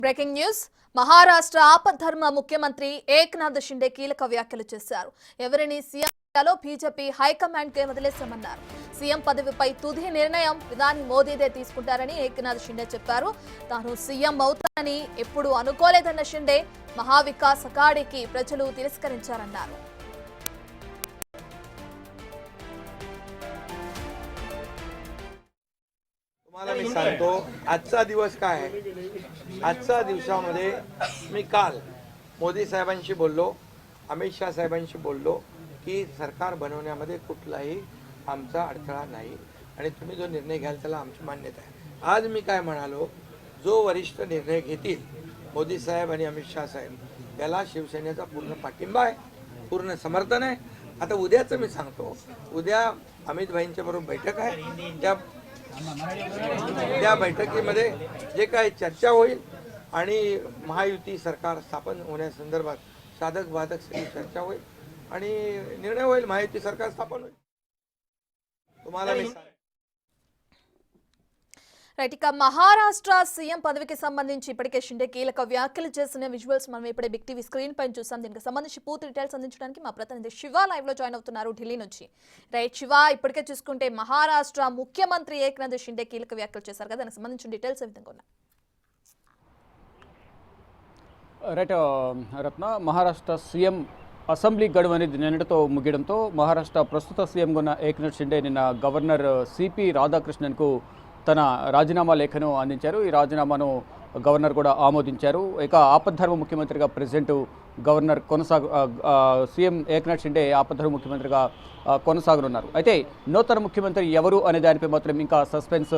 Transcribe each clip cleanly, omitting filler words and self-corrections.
Breaking news Maharashtra ఆపద్ధర్మ ముఖ్యమంత్రి ఏక్నాథ్ షిండే కీలక వ్యాఖ్యలు చేశారు. ఎవరిని సీఎంలో బీజేపీ హైకమాండ్ కే వదిలేశామన్నారు. సీఎం పదవిపై తుది నిర్ణయం ప్రధాని మోదీదే తీసుకుంటారని ఏక్నాథ్ షిండే చెప్పారు. తాను సీఎం అవుతానని ఎప్పుడూ అనుకోలేదన్న షిండే మహావికాస్ అఘాడీకి ప్రజలు తిరస్కరించారన్నారు. तुम्हाला मी सांगतो आजचा दिवस काय आहे. आजच्या दिवसामध्ये मी काल मोदी साहेबांशी बोललो, अमित शाह साहेबांशी बोललो की सरकार बनवण्यामध्ये कुठलाही आमचा अडथळा नाही आणि तुम्ही जो निर्णय घ्याल त्याला आमची मान्यता आहे. आज मी काय म्हणालो, जो वरिष्ठ निर्णय घेतील मोदी साहेब आणि अमित शाह साहेब याला शिवसेनेचा पूर्ण पाठिंबा आहे, पूर्ण समर्थन आहे. आता उद्याचं मी सांगतो, उद्या अमित भाईंच्या बरोबर बैठक आहे. त्या बैठकीमध्ये जे काही चर्चा होईल आणि महायुती सरकार स्थापन होण्यासंदर्भात साधक बाधक सगळी चर्चा होईल आणि निर्णय होईल. महायुती सरकार स्थापन होईल. तुम्हाला मी ఇక మహారాష్ట్ర సీఎం పదవికి సంబంధించి ఇప్పటికే షిండే కీలక వ్యాఖ్యలు చేసిన విజువల్స్ మనం ఇప్పుడే బిగ్ టీవీ స్క్రీన్ పైన చూసాం. దీనికి సంబంధించి పూర్తి డీటెయిల్స్ అందించడానికి మా ప్రతినిధి శివ లైవ్ లో జాయిన్ అవుతున్నారు ఢిల్లీ నుంచి. రైట్ శివ, ఇప్పటికే చూసుకుంటే మహారాష్ట్ర ముఖ్యమంత్రి ఏక్నాథ్ షిండే కీలక వ్యాఖ్యలు చేశారు కదా, దానికి సంబంధించిన డీటెయిల్స్ ఏ విధంగా ఉన్నాయి? రైట్ రత్న, మహారాష్ట్ర సీఎం అసెంబ్లీ గడువు అనేది నిన్నటితో ముగియడంతో మహారాష్ట్ర ప్రస్తుత సీఎంగా ఉన్న ఏక్నాథ్ షిండే నిన్న గవర్నర్ సిపి రాధాకృష్ణన్కు తన రాజీనామా లేఖను అందించారు. ఈ రాజీనామాను గవర్నర్ కూడా ఆమోదించారు. ఇక ఆపద్ధర్మ ముఖ్యమంత్రిగా president governor CM Eknath Shinde ఆపద్ధర్మ ముఖ్యమంత్రిగా కొనసాగనున్నారు. అయితే నూతన ముఖ్యమంత్రి ఎవరు అనే దానిపై మాత్రం ఇంకా సస్పెన్స్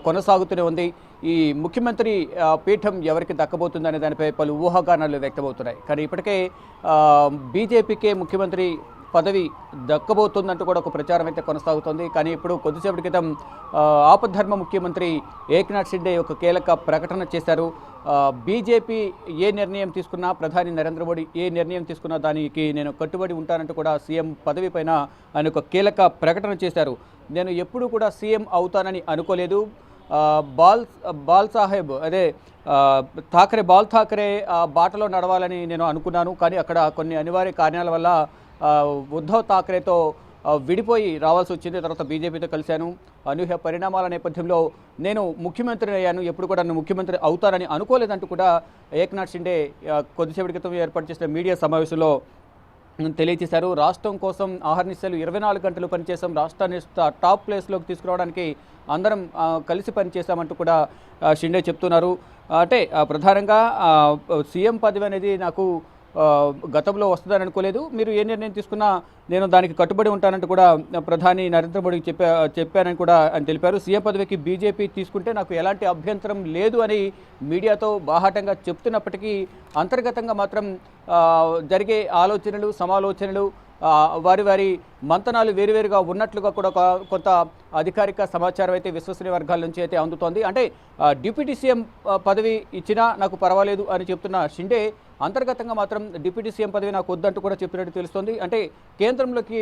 కొనసాగుతూనే ఉంది. ఈ ముఖ్యమంత్రి పీఠం ఎవరికి దక్కబోతుంది అనే దానిపై పలు ఊహాగానాలు వ్యక్తమవుతున్నాయి. కానీ ఇప్పటికే బీజేపీకే ముఖ్యమంత్రి పదవి దక్కబోతుందంటూ కూడా ఒక ప్రచారం అయితే కొనసాగుతోంది. కానీ ఇప్పుడు కొద్దిసేపటి క్రితం ఆపద్ధర్మ ముఖ్యమంత్రి ఏక్నాథ్ షిండే ఒక కీలక ప్రకటన చేశారు. బీజేపీ ఏ నిర్ణయం తీసుకున్నా, ప్రధాని నరేంద్ర మోడీ ఏ నిర్ణయం తీసుకున్నా దానికి నేను కట్టుబడి ఉంటానంటూ కూడా సీఎం పదవి పైన ఆయన ఒక కీలక ప్రకటన చేశారు. నేను ఎప్పుడూ కూడా సీఎం అవుతానని అనుకోలేదు. బాల్ సాహెబ్ అదే బాల్ ఠాకరే బాటలో నడవాలని నేను అనుకున్నాను. కానీ అక్కడ కొన్ని అనివార్య కారణాల వల్ల ఉద్ధవ్ ఠాకరేతో విడిపోయి రావాల్సి వచ్చింది. తర్వాత బీజేపీతో కలిశాను. అనూహ్య పరిణామాల నేపథ్యంలో నేను ముఖ్యమంత్రి అయ్యాను. ఎప్పుడు కూడా నన్ను ముఖ్యమంత్రి అవుతారని అనుకోలేదంటూ కూడా ఏక్నాథ్ షిండే కొద్దిసేపటి క్రితం ఏర్పాటు చేసిన మీడియా సమావేశంలో తెలియజేశారు. రాష్ట్రం కోసం ఆహర్నిశలు 24 గంటలు పనిచేసాం. రాష్ట్రాన్ని టాప్ ప్లేస్లోకి తీసుకురావడానికి అందరం కలిసి పనిచేశామంటూ కూడా షిండే చెప్తున్నారు. అంటే ప్రధానంగా సీఎం పదవి అనేది నాకు గతంలో వస్తుందని అనుకోలేదు. మీరు ఏ నిర్ణయం తీసుకున్నా నేను దానికి కట్టుబడి ఉంటానంటూ కూడా ప్రధాని నరేంద్ర మోడీకి చెప్పానని కూడా ఆయన తెలిపారు. సీఎం పదవికి బీజేపీ తీసుకుంటే నాకు ఎలాంటి అభ్యంతరం లేదు అని మీడియాతో బాహాటంగా చెప్తున్నప్పటికీ అంతర్గతంగా మాత్రం జరిగే ఆలోచనలు, సమాలోచనలు, వారి మంతనాలు వేరువేరుగా ఉన్నట్లుగా కూడా కొంత అధికారిక సమాచారం అయితే విశ్వసనీయ వర్గాల నుంచి అయితే అందుతోంది. అంటే డిప్యూటీ సీఎం పదవి ఇచ్చినా నాకు పర్వాలేదు అని చెప్తున్న షిండే అంతర్గతంగా మాత్రం డిప్యూటీ సీఎం పదవి నాకు వద్దంటూ కూడా చెప్పినట్టు తెలుస్తోంది. అంటే కేంద్రంలోకి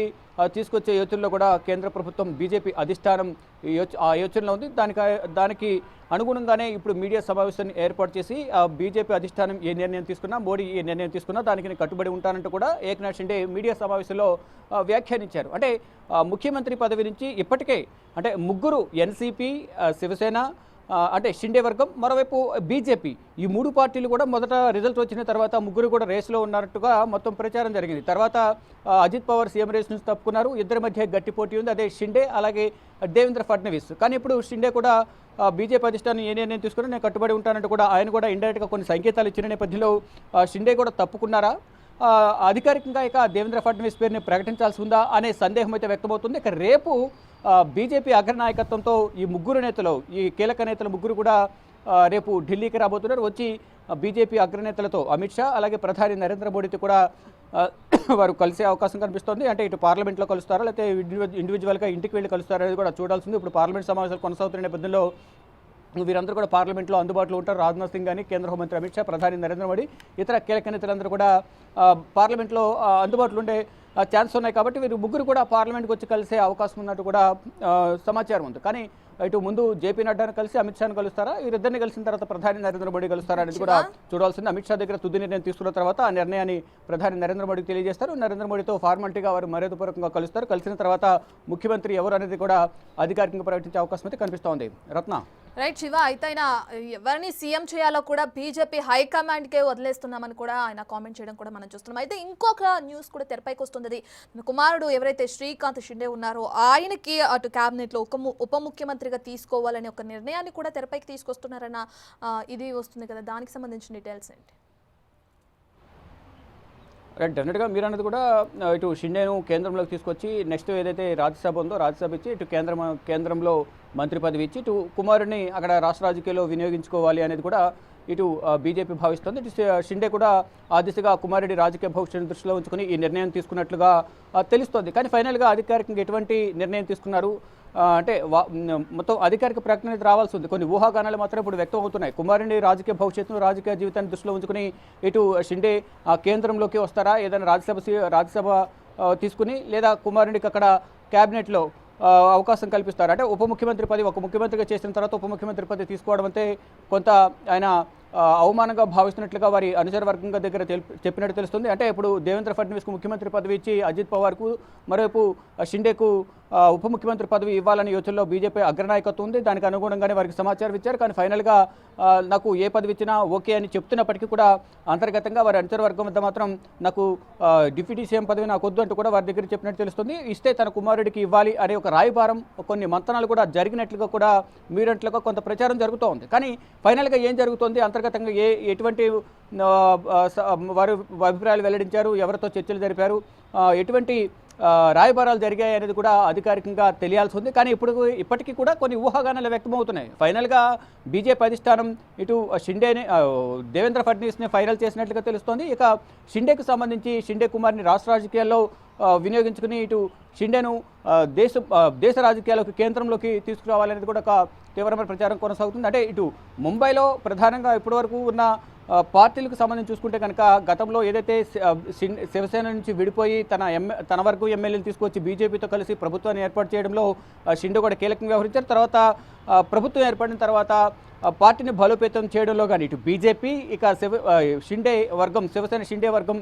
తీసుకొచ్చే యోచనలో కూడా కేంద్ర ప్రభుత్వం బీజేపీ అధిష్టానం ఆ యోచనలో ఉంది. దానికి అనుగుణంగానే ఇప్పుడు మీడియా సమావేశాన్ని ఏర్పాటు చేసి బీజేపీ అధిష్టానం ఏ నిర్ణయం తీసుకున్నా, మోడీ ఏ నిర్ణయం తీసుకున్నా దానికి నేను కట్టుబడి ఉంటానంటూ కూడా ఏక్నాథ్ షిండే మీడియా సమావేశంలో వ్యాఖ్యానించారు. అంటే ముఖ్యమంత్రి పదవి నుంచి ఇప్పటికే అంటే ముగ్గురు ఎన్సీపీ, శివసేన అంటే షిండే వర్గం, మరోవైపు బీజేపీ, ఈ 3 పార్టీలు కూడా మొదట రిజల్ట్ వచ్చిన తర్వాత ముగ్గురు కూడా రేసులో ఉన్నట్టుగా మొత్తం ప్రచారం జరిగింది. తర్వాత అజిత్ పవార్ సీఎం రేస్ నుంచి తప్పుకున్నారు. ఇద్దరి మధ్య గట్టి పోటీ ఉంది, అదే షిండే అలాగే దేవేంద్ర ఫడ్నవీస్. కానీ ఇప్పుడు షిండే కూడా బీజేపీ అధిష్టానం ఏ నిర్ణయం తీసుకుని నేను కట్టుబడి ఉంటానంటూ కూడా ఆయన కూడా ఇండైరెక్ట్గా కొన్ని సంకేతాలు ఇచ్చిన నేపథ్యంలో షిండే కూడా తప్పుకున్నారా, అధికారికంగా ఇక దేవేంద్ర ఫడ్నవీస్ పేరుని ప్రకటించాల్సి ఉందా అనే సందేహం అయితే వ్యక్తమవుతుంది. ఇక రేపు బీజేపీ అగ్రనాయకత్వంతో ఈ ముగ్గురు నేతలు, ఈ కీలక నేతలు ముగ్గురు కూడా రేపు ఢిల్లీకి రాబోతున్నారు. వచ్చి బీజేపీ అగ్రనేతలతో అమిత్ షా అలాగే ప్రధాని నరేంద్ర మోడీతో కూడా వారు కలిసే అవకాశం కనిపిస్తోంది. అంటే ఇటు పార్లమెంట్లో కలుస్తారా లేకపోతే ఇండివిజువల్గా ఇంటికి వెళ్ళి కలుస్తారా అనేది కూడా చూడాల్సింది. ఇప్పుడు పార్లమెంట్ సమావేశాలు కొనసాగుతున్న నేపథ్యంలో వీరందరూ కూడా పార్లమెంట్లో అందుబాటులో ఉంటారు. రాజ్నాథ్ సింగ్ కానీ, కేంద్ర హోంమంత్రి అమిత్ షా, ప్రధాని నరేంద్ర మోడీ, ఇతర కీలక నేతలందరూ కూడా పార్లమెంట్లో అందుబాటులో ఉండే ఛాన్స్ ఉన్నాయి. కాబట్టి వీరు ముగ్గురు కూడా పార్లమెంట్కి వచ్చి కలిసే అవకాశం ఉన్నట్టు కూడా సమాచారం ఉంది. కానీ ఇటు ముందు జేపీ నడ్డాను కలిసి అమిత్ షాను కలుస్తారా, వీరిద్దరిని కలిసిన తర్వాత ప్రధాని నరేంద్ర మోడీ కలుస్తారా అనేది కూడా చూడాల్సింది. అమిత్ షా దగ్గర తుది నిర్ణయం తీసుకున్న తర్వాత ఆ నిర్ణయాన్ని ప్రధాని నరేంద్ర మోడీకి తెలియజేస్తారు. నరేంద్ర మోడీతో ఫార్మాలిటీగా వారు మర్యాదపూర్వకంగా కలుస్తారు. కలిసిన తర్వాత ముఖ్యమంత్రి ఎవరు అనేది కూడా అధికారికంగా ప్రకటించే అవకాశం అయితే కనిపిస్తోంది. రత్న రైట్ శివ, అయితే ఆయన ఎవరిని సీఎం చేయాలో కూడా బీజేపీ హైకమాండ్కే వదిలేస్తున్నామని కూడా ఆయన కామెంట్ చేయడం కూడా మనం చూస్తున్నాం. అయితే ఇంకొక న్యూస్ కూడా తెరపైకి వస్తుంది. తన కుమారుడు ఎవరైతే శ్రీకాంత్ షిండే ఉన్నారో ఆయనకి అటు క్యాబినెట్లో ఉప ముఖ్యమంత్రిగా తీసుకోవాలని ఒక నిర్ణయాన్ని కూడా తెరపైకి తీసుకొస్తున్నారన్న ఇది వస్తుంది కదా, దానికి సంబంధించిన డీటెయిల్స్ ఏంటి? డెఫినెట్గా మీరు అన్నది కూడా ఇటు షిండేను కేంద్రంలోకి తీసుకొచ్చి నెక్స్ట్ ఏదైతే రాజ్యసభ ఉందో రాజ్యసభ ఇచ్చి ఇటు కేంద్రంలో మంత్రి పదవి ఇచ్చి ఇటు కుమారుడిని అక్కడ రాష్ట్ర రాజకీయాల్లో వినియోగించుకోవాలి అనేది కూడా ఇటు బీజేపీ భావిస్తుంది. ఇటు షిండే కూడా ఆ దిశగా కుమారుడి రాజకీయ భవిష్యత్తు దృష్టిలో ఉంచుకుని ఈ నిర్ణయం తీసుకున్నట్లుగా తెలుస్తోంది. కానీ ఫైనల్గా అధికారికంగా ఎటువంటి నిర్ణయం తీసుకున్నారు అంటే మొత్తం అధికారిక ప్రకటన రావాల్సి ఉంది. కొన్ని ఊహాగానాలు మాత్రం ఇప్పుడు వ్యక్తం అవుతున్నాయి. కుమారుని రాజకీయ భవిష్యత్తును రాజకీయ జీవితాన్ని దృష్టిలో ఉంచుకుని ఇటు షిండే కేంద్రంలోకి వస్తారా, ఏదైనా రాజ్యసభ తీసుకుని, లేదా కుమారునికి అక్కడ క్యాబినెట్లో అవకాశం కల్పిస్తారు. అంటే ఉప ముఖ్యమంత్రి పదవి ఒక ముఖ్యమంత్రిగా చేసిన తర్వాత ఉప ముఖ్యమంత్రి పదవి తీసుకోవడం అంటే కొంత ఆయన అవమానంగా భావిస్తున్నట్లుగా వారి అనుచర వర్గంగా దగ్గర చెప్పినట్టు తెలుస్తుంది. అంటే ఇప్పుడు దేవేంద్ర ఫడ్నవీస్కు ముఖ్యమంత్రి పదవి ఇచ్చి అజిత్ పవార్కు, మరోవైపు షిండేకు ఉప ముఖ్యమంత్రి పదవి ఇవ్వాలని యోచనలో బీజేపీ అగ్రనాయకత్వం ఉంది. దానికి అనుగుణంగానే వారికి సమాచారం ఇచ్చారు. కానీ ఫైనల్గా నాకు ఏ పదవి ఇచ్చినా ఓకే అని చెప్తున్నప్పటికీ కూడా అంతర్గతంగా వారి అనుచర వర్గం వద్ద మాత్రం నాకు డిప్యూటీ సీఎం పదవి నాకు వద్దు అంటూ కూడా వారి దగ్గర చెప్పినట్టు తెలుస్తుంది. ఇస్తే తన కుమారుడికి ఇవ్వాలి అనే ఒక రాయబారం, కొన్ని మంతనాలు కూడా జరిగినట్లుగా కూడా మీరంట్లుగా కొంత ప్రచారం జరుగుతూ ఉంది. కానీ ఫైనల్గా ఏం జరుగుతుంది, అంతర్గతంగా ఎటువంటి వారు అభిప్రాయాలు వెల్లడించారు, ఎవరితో చర్చలు జరిపారు, ఎటువంటి రాయబారాలు జరిగాయి అనేది కూడా అధికారికంగా తెలియాల్సి ఉంది. కానీ ఇప్పటికీ కూడా కొన్ని ఊహాగానాలు వ్యక్తమవుతున్నాయి. ఫైనల్గా బీజేపీ అధిష్టానం ఇటు షిండేని దేవేంద్ర ఫడ్నవీస్ని ఫైనల్ చేసినట్లుగా తెలుస్తోంది. ఇక షిండేకు సంబంధించి షిండే కుమార్ని రాష్ట్ర రాజకీయాల్లో వినియోగించుకుని ఇటు షిండేను దేశ రాజకీయాలకు కేంద్రంలోకి తీసుకురావాలనేది కూడా ఒక తీవ్రమైన ప్రచారం కొనసాగుతుంది. అంటే ఇటు ముంబైలో ప్రధానంగా ఇప్పటివరకు ఉన్న పార్టీలకు సంబంధించి చూసుకుంటే కనుక గతంలో ఏదైతే శివసేన నుంచి విడిపోయి తన వరకు ఎమ్మెల్యేలు తీసుకొచ్చి బీజేపీతో కలిసి ప్రభుత్వాన్ని ఏర్పాటు చేయడంలో షిండే కూడా కీలకంగా వ్యవహరించారు. తర్వాత ప్రభుత్వం ఏర్పడిన తర్వాత పార్టీని బలోపేతం చేయడంలో కానీ ఇటు బీజేపీ ఇక షిండే వర్గం, శివసేన షిండే వర్గం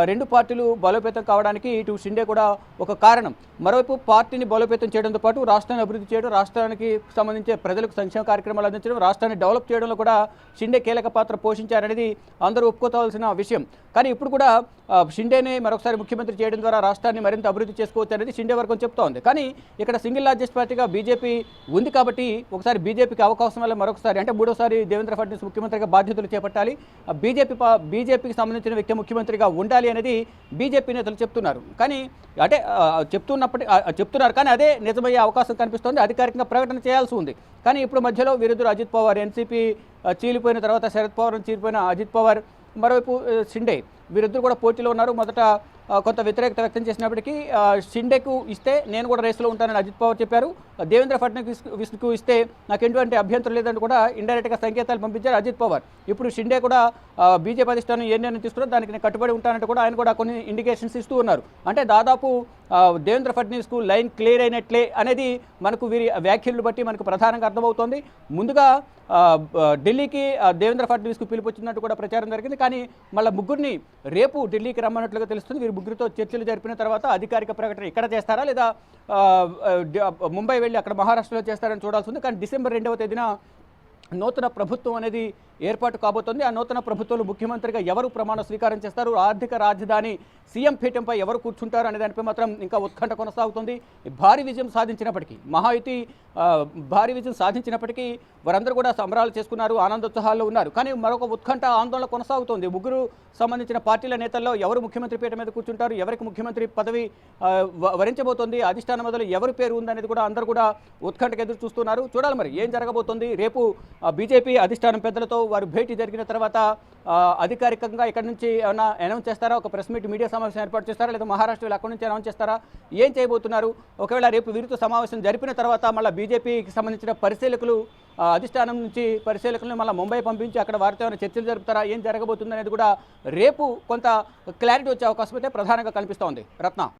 రెండు పార్టీలు బలోపేతం కావడానికి ఇటు షిండే కూడా ఒక కారణం. మరోవైపు పార్టీని బలోపేతం చేయడంతో పాటు రాష్ట్రాన్ని అభివృద్ధి చేయడం, రాష్ట్రానికి సంబంధించి ప్రజలకు సంక్షేమ కార్యక్రమాలు అందించడం, రాష్ట్రాన్ని డెవలప్ చేయడంలో కూడా షిండే కీలక పాత్ర పోషించారనేది అందరూ ఒప్పుకోవాల్సిన విషయం. కానీ ఇప్పుడు కూడా షిండేని మరొకసారి ముఖ్యమంత్రి చేయడం ద్వారా రాష్ట్రాన్ని మరింత అభివృద్ధి చేసుకోవచ్చు అనేది షిండే వర్గం చెప్తోంది. కానీ ఇక్కడ సింగిల్ లార్జెస్ట్ పార్టీగా బీజేపీ ఉంది కాబట్టి ఒకసారి బీజేపీకి అవకాశం వల్ల మరొకసారి అంటే మూడోసారి దేవేంద్ర ఫడ్నవీస్ ముఖ్యమంత్రిగా బాధ్యతలు చేపట్టాలి, బీజేపీకి సంబంధించిన వ్యక్తి ముఖ్యమంత్రిగా ఉండాలి అనేది బీజేపీ నేతలు చెప్తున్నారు. కానీ అంటే చెప్తున్నారు కానీ అదే నిజమయ్యే అవకాశం కనిపిస్తోంది. అధికారికంగా ప్రకటన చేయాల్సి ఉంది. కానీ ఇప్పుడు మధ్యలో వీరిద్దరు అజిత్ పవార్, ఎన్సీపీ చీలిపోయిన తర్వాత శరద్ పవార్ చీలిపోయిన అజిత్ పవార్, మరోవైపు షిండే, వీరిద్దరు కూడా పోటీలో ఉన్నారు. మొదట కొంత వ్యతిరేకత వ్యక్తం చేసినప్పటికీ షిండేకు ఇస్తే నేను కూడా రేసులో ఉంటానని అజిత్ పవార్ చెప్పారు. దేవేంద్ర ఫడ్నవీస్కు ఇస్తే నాకు ఎటువంటి అభ్యంతరం లేదని కూడా ఇండైరెక్ట్గా సంకేతాలు పంపించారు అజిత్ పవార్. ఇప్పుడు షిండే కూడా బీజేపీ అధిష్టానం ఏ నిర్ణయం తీసుకున్నా దానికి నేను కట్టుబడి ఉంటానంటే కూడా ఆయన కూడా కొన్ని ఇండికేషన్స్ ఇస్తూ ఉన్నారు. అంటే దాదాపు దేవేంద్ర ఫడ్నవీస్కు లైన్ క్లియర్ అయినట్లే అనేది మనకు వీరి వ్యాఖ్యలను బట్టి మనకు ప్రధానంగా అర్థమవుతోంది. ముందుగా ఢిల్లీకి దేవేంద్ర ఫడ్నవీస్కు పిలుపొచ్చినట్టు కూడా ప్రచారం జరిగింది. కానీ మళ్ళీ ముగ్గురిని రేపు ఢిల్లీకి రమ్మన్నట్లుగా తెలుస్తుంది. వీరు ముగ్గురితో చర్చలు జరిపిన తర్వాత అధికారిక ప్రకటన ఇక్కడ చేస్తారా లేదా ముంబై వెళ్ళి అక్కడ మహారాష్ట్రలో చేస్తారని చూడాల్సి ఉంది. కానీ డిసెంబర్ 2వ తేదీన నూతన ప్రభుత్వం అనేది ఏర్పాటు కాబోతోంది. ఆ నూతన ప్రభుత్వంలో ముఖ్యమంత్రిగా ఎవరు ప్రమాణ స్వీకారం చేస్తారు, ఆర్థిక రాజధాని సీఎం పీఠంపై ఎవరు కూర్చుంటారు అనే దానిపై మాత్రం ఇంకా ఉత్కంఠ కొనసాగుతుంది. భారీ విజయం సాధించినప్పటికీ, మహాయుతి భారీ విజయం సాధించినప్పటికీ వారందరూ కూడా సంబరాలు చేసుకున్నారు, ఆనందోత్సాహాల్లో ఉన్నారు. కానీ మరొక ఉత్కంఠ ఆందోళన కొనసాగుతోంది. ముగ్గురు సంబంధించిన పార్టీల నేతల్లో ఎవరు ముఖ్యమంత్రి పీఠం మీద కూర్చుంటారు, ఎవరికి ముఖ్యమంత్రి పదవి వరించబోతోంది, అధిష్టానం మొదలు ఎవరి పేరు ఉందనేది కూడా అందరూ కూడా ఉత్కంఠకు ఎదురు చూస్తున్నారు. చూడాలి మరి ఏం జరగబోతోంది. రేపు బీజేపీ అధిష్టానం పెద్దలతో వారు భేటీ జరిగిన తర్వాత అధికారికంగా ఇక్కడి నుంచి ఏమైనా అనౌన్స్ చేస్తారా, ఒక ప్రెస్ మీట్ మీడియా సమావేశం ఏర్పాటు చేస్తారా, లేదా మహారాష్ట్రలో అక్కడి నుంచి అనౌన్స్ చేస్తారా, ఏం చేయబోతున్నారు? ఒకవేళ రేపు వీరితో సమావేశం జరిపిన తర్వాత మళ్ళీ బీజేపీకి సంబంధించిన పరిశీలకులు అధిష్టానం నుంచి పరిశీలకులను మళ్ళీ ముంబై పంపించి అక్కడ వారితో ఏమైనా చర్చలు జరుపుతారా, ఏం జరగబోతుంది అనేది కూడా రేపు కొంత క్లారిటీ వచ్చే అవకాశం అయితే ప్రధానంగా కనిపిస్తోంది. రత్న.